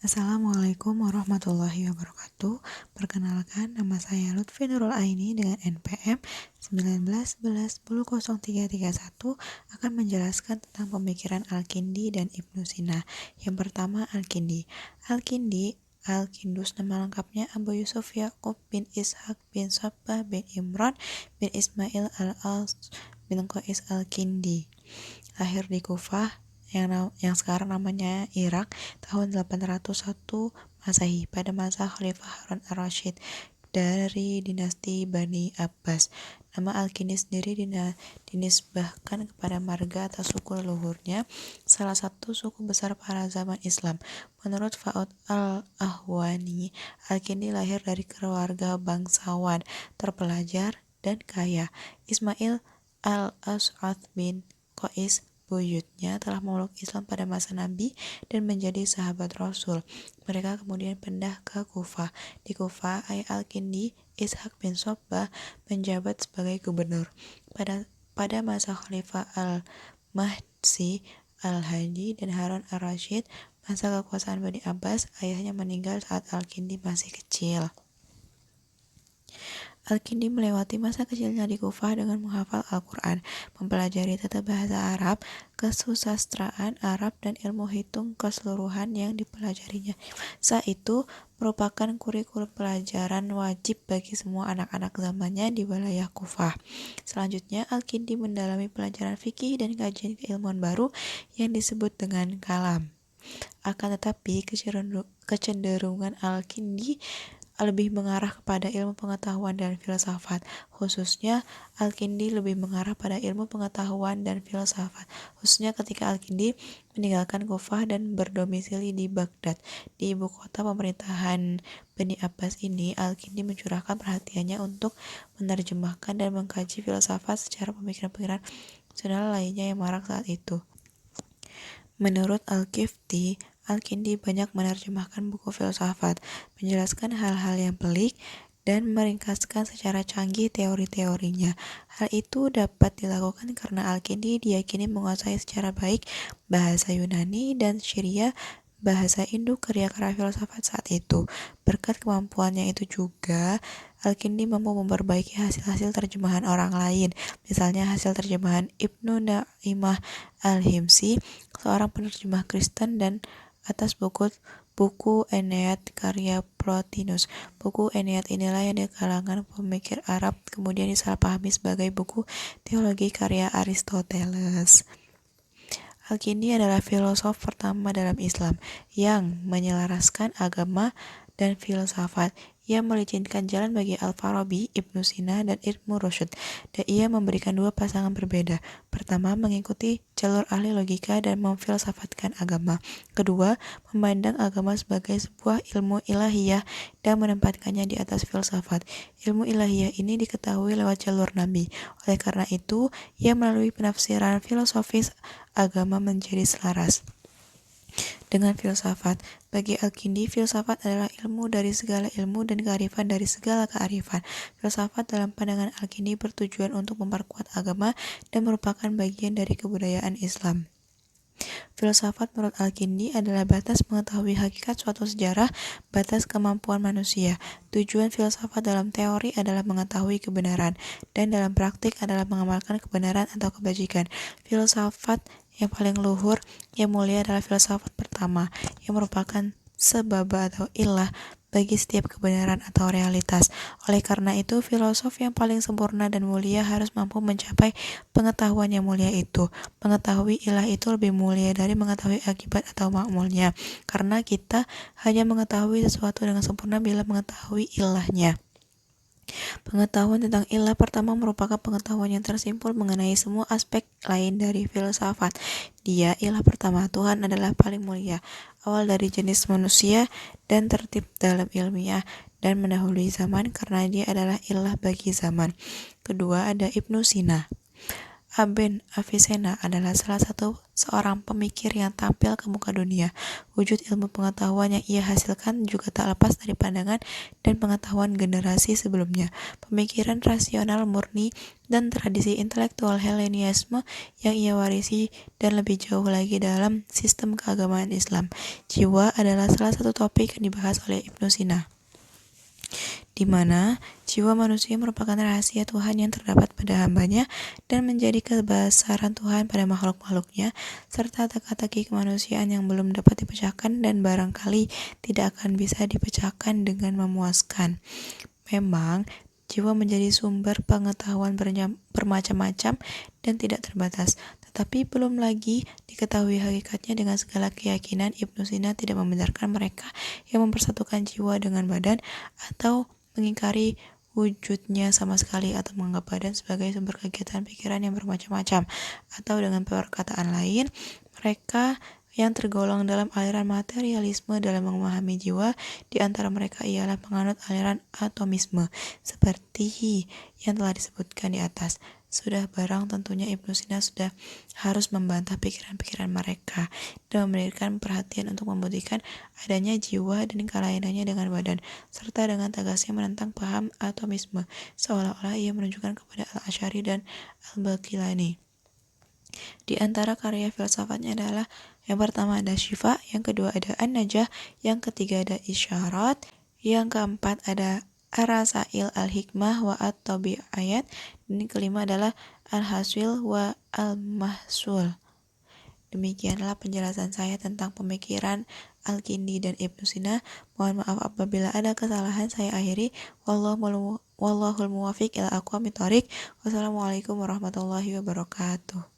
Assalamualaikum warahmatullahi wabarakatuh. Perkenalkan, nama saya Lutfi Nurul Aini dengan NPM 1911100331 akan menjelaskan tentang pemikiran Al-Kindi dan Ibnu Sina. Yang pertama, Al-Kindi. Al-Kindus nama lengkapnya Abu Yusuf Yaqub bin Ishaq bin Sabbah bin Imran bin Ismail al-As bin Qais Al-Kindi. Lahir di Kufah yang sekarang namanya Irak tahun 801 Masehi pada masa Khalifah Harun ar-Rasyid dari dinasti Bani Abbas. Nama Al-Kindi sendiri dinisbahkan kepada marga atau suku leluhurnya, salah satu suku besar pada zaman Islam. Menurut Fa'ud al-Ahwani, Al-Kindi lahir dari keluarga bangsawan, terpelajar, dan kaya. Ismail al-As'ath bin Qais, buyutnya, telah memeluk Islam pada masa Nabi dan menjadi sahabat Rasul. Mereka kemudian pindah ke Kufah. Di Kufah, ayah Al-Kindi, Ishaq bin Sabbah, menjabat sebagai gubernur. Pada masa Khalifah Al-Mahdi, Al-Hadi, dan Harun ar-Rasyid, masa kekuasaan Bani Abbas, ayahnya meninggal saat Al-Kindi masih kecil. Al-Kindi melewati masa kecilnya di Kufah dengan menghafal Al-Quran, mempelajari tata bahasa Arab, kesusastraan Arab, dan ilmu hitung keseluruhan yang dipelajarinya. Saat itu merupakan kurikulum pelajaran wajib bagi semua anak-anak zamannya di wilayah Kufah. Selanjutnya, Al-Kindi mendalami pelajaran fikih dan kajian keilmuan baru yang disebut dengan kalam. Akan tetapi, kecenderungan Al-Kindi lebih mengarah kepada ilmu pengetahuan dan filsafat. Khususnya, Al-Kindi lebih mengarah pada ilmu pengetahuan dan filsafat. Khususnya ketika Al-Kindi meninggalkan Kufah dan berdomisili di Baghdad. Di ibu kota pemerintahan Bani Abbas ini, Al-Kindi mencurahkan perhatiannya untuk menerjemahkan dan mengkaji filsafat secara pemikiran-pemikiran nasional lainnya yang marak saat itu. Menurut Al-Kifti, Al-Kindi banyak menerjemahkan buku filsafat, menjelaskan hal-hal yang pelik, dan meringkaskan secara canggih teori-teorinya. Hal itu dapat dilakukan karena Al-Kindi diyakini menguasai secara baik bahasa Yunani dan Syria, bahasa Induk, karya-karya filsafat saat itu. Berkat kemampuannya itu juga, Al-Kindi mampu memperbaiki hasil-hasil terjemahan orang lain, misalnya hasil terjemahan Ibnu Naimah al-Himsi, seorang penerjemah Kristen, dan atas buku Enead karya Plotinus. Buku Enead inilah yang di kalangan pemikir Arab kemudian disalahpahami sebagai buku teologi karya Aristoteles. Al-Kindi adalah filosof pertama dalam Islam yang menyelaraskan agama dan filsafat. Ia melicinkan jalan bagi Al-Farabi, Ibnu Sina, dan Ibnu Rushd, dan ia memberikan dua pasangan berbeda. Pertama, mengikuti jalur ahli logika dan memfilsafatkan agama. Kedua, memandang agama sebagai sebuah ilmu ilahiyah dan menempatkannya di atas filsafat. Ilmu ilahiyah ini diketahui lewat jalur Nabi. Oleh karena itu, ia melalui penafsiran filosofis agama menjadi selaras dengan filsafat. Bagi Al-Kindi, filsafat adalah ilmu dari segala ilmu dan kearifan dari segala kearifan. Filsafat dalam pandangan Al-Kindi bertujuan untuk memperkuat agama dan merupakan bagian dari kebudayaan Islam. Filsafat menurut Al-Kindi adalah batas mengetahui hakikat suatu sejarah, batas kemampuan manusia. Tujuan filsafat dalam teori adalah mengetahui kebenaran, dan dalam praktik adalah mengamalkan kebenaran atau kebajikan. Filsafat yang paling luhur, yang mulia adalah filsafat pertama, yang merupakan sebaba atau ilah bagi setiap kebenaran atau realitas. Oleh karena itu, filosof yang paling sempurna dan mulia harus mampu mencapai pengetahuan yang mulia itu. Mengetahui ilah itu lebih mulia dari mengetahui akibat atau makmulnya, karena kita hanya mengetahui sesuatu dengan sempurna bila mengetahui ilahnya. Pengetahuan tentang ilah pertama merupakan pengetahuan yang tersimpul mengenai semua aspek lain dari filsafat. Dia, ilah pertama, Tuhan adalah paling mulia, awal dari jenis manusia, dan tertib dalam ilmiah, dan mendahului zaman karena dia adalah ilah bagi zaman. Kedua, ada Ibnu Sina. Ibn Avicenna adalah salah satu seorang pemikir yang tampil ke muka dunia. Wujud ilmu pengetahuan yang ia hasilkan juga tak lepas dari pandangan dan pengetahuan generasi sebelumnya. Pemikiran rasional murni dan tradisi intelektual Hellenisme yang ia warisi, dan lebih jauh lagi dalam sistem keagamaan Islam. Jiwa adalah salah satu topik yang dibahas oleh Ibnu Sina, di mana jiwa manusia merupakan rahasia Tuhan yang terdapat pada hambanya dan menjadi kebesaran Tuhan pada makhluk-makhluknya, serta teka-teki kemanusiaan yang belum dapat dipecahkan dan barangkali tidak akan bisa dipecahkan dengan memuaskan. Memang, jiwa menjadi sumber pengetahuan bermacam-macam dan tidak terbatas, tetapi belum lagi diketahui hakikatnya. Dengan segala keyakinan, Ibnu Sina tidak membenarkan mereka yang mempersatukan jiwa dengan badan atau mengingkari wujudnya sama sekali, atau menganggap badan sebagai sumber kegiatan pikiran yang bermacam-macam. Atau dengan perkataan lain, mereka yang tergolong dalam aliran materialisme dalam memahami jiwa di antara mereka ialah penganut aliran atomisme, seperti yang telah disebutkan di atas. Sudah barang tentunya Ibnu Sina sudah harus membantah pikiran-pikiran mereka dan memberikan perhatian untuk membuktikan adanya jiwa dan kelainannya dengan badan, serta dengan tegasnya menentang paham atomisme, seolah-olah ia menunjukkan kepada Al-Asy'ari dan Al-Baqillani. Di antara karya filsafatnya adalah yang pertama ada Syifa, yang kedua ada An-Najah, yang ketiga ada Isyarat, yang keempat ada Ar-Rasail Al-Hikmah wa At-Tabi'iyat, dan yang kelima adalah Al-Hasil wa Al-Mahsul. Demikianlah penjelasan saya tentang pemikiran Al-Kindi dan Ibnu Sina. Mohon maaf apabila ada kesalahan. Saya akhiri. Wallahul muwaffiq ila aqwamit thoriq. Wassalamualaikum warahmatullahi wabarakatuh.